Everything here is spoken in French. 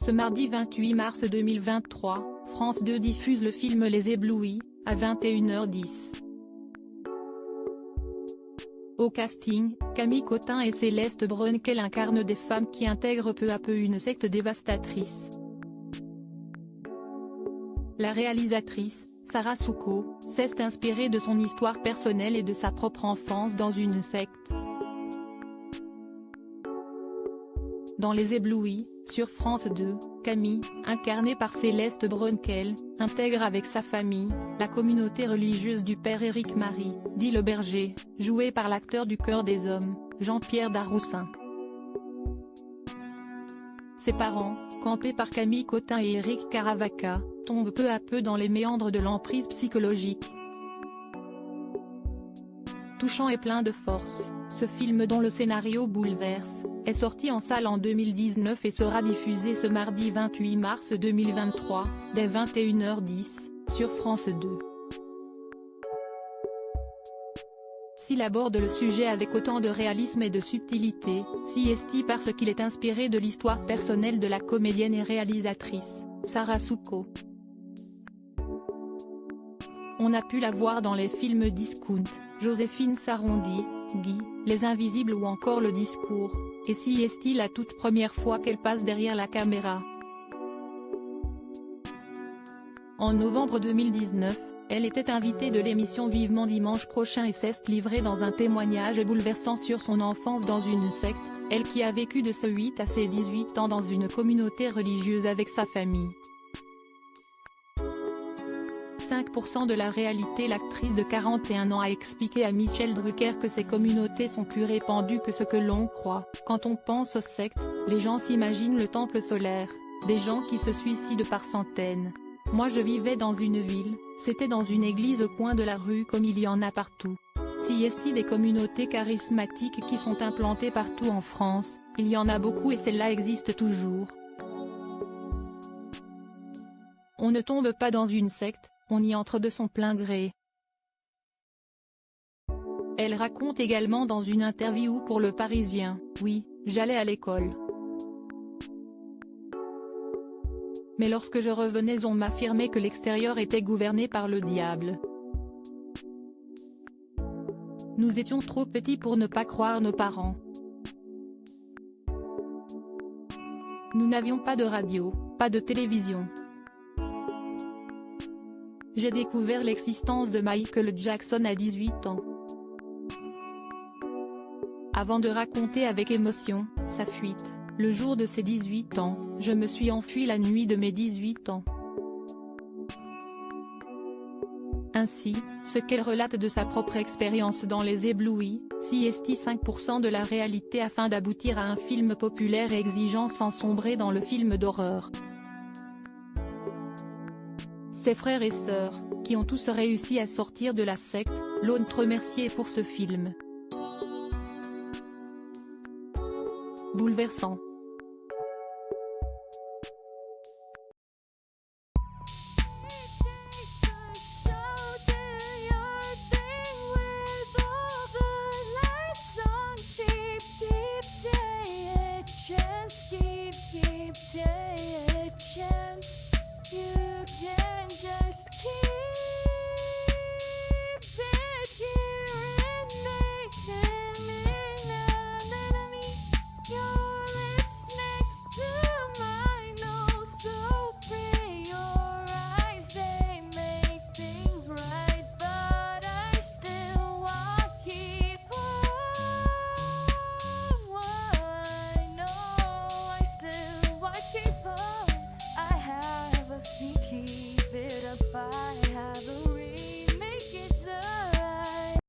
Ce mardi 28 mars 2023, France 2 diffuse le film Les Éblouis, à 21h10. Au casting, Camille Cottin et Céleste Brunkel incarnent des femmes qui intègrent peu à peu une secte dévastatrice. La réalisatrice, Sarah Souco, s'est inspirée de son histoire personnelle et de sa propre enfance dans une secte. Dans Les Éblouis, sur France 2, Camille, incarnée par Céleste Brunkel, intègre avec sa famille, la communauté religieuse du Père Éric Marie, dit le Berger, joué par l'acteur du Cœur des Hommes, Jean-Pierre Daroussin. Ses parents, campés par Camille Cottin et Éric Caravaca, tombent peu à peu dans les méandres de l'emprise psychologique. Touchant et plein de force, ce film dont le scénario bouleverse, est sorti en salle en 2019 et sera diffusé ce mardi 28 mars 2023, dès 21h10, sur France 2. S'il aborde le sujet avec autant de réalisme et de subtilité, si est-il parce qu'il est inspiré de l'histoire personnelle de la comédienne et réalisatrice, Sarah Souco. On a pu la voir dans les films Discount, Joséphine s'arrondit, Guy, Les Invisibles ou encore Le Discours, et si est-il la toute première fois qu'elle passe derrière la caméra. En novembre 2019, elle était invitée de l'émission Vivement Dimanche Prochain et s'est livrée dans un témoignage bouleversant sur son enfance dans une secte, elle qui a vécu de ses 8 à ses 18 ans dans une communauté religieuse avec sa famille. 5% de la réalité. L'actrice de 41 ans a expliqué à Michel Drucker que ces communautés sont plus répandues que ce que l'on croit. Quand on pense aux sectes, les gens s'imaginent le temple solaire, des gens qui se suicident par centaines. Moi je vivais dans une ville, c'était dans une église au coin de la rue comme il y en a partout. Si est-il des communautés charismatiques qui sont implantées partout en France, il y en a beaucoup et celles-là existent toujours. On ne tombe pas dans une secte, on y entre de son plein gré. Elle raconte également dans une interview pour Le Parisien, « Oui, j'allais à l'école. Mais lorsque je revenais on m'affirmait que l'extérieur était gouverné par le diable. Nous étions trop petits pour ne pas croire nos parents. Nous n'avions pas de radio, pas de télévision. J'ai découvert l'existence de Michael Jackson à 18 ans. Avant de raconter avec émotion, sa fuite, le jour de ses 18 ans, je me suis enfui la nuit de mes 18 ans. Ainsi, ce qu'elle relate de sa propre expérience dans Les Éblouis, si est 5% de la réalité afin d'aboutir à un film populaire et exigeant sans sombrer dans le film d'horreur. Ses frères et sœurs, qui ont tous réussi à sortir de la secte, l'ont remercié pour ce film. Bouleversant.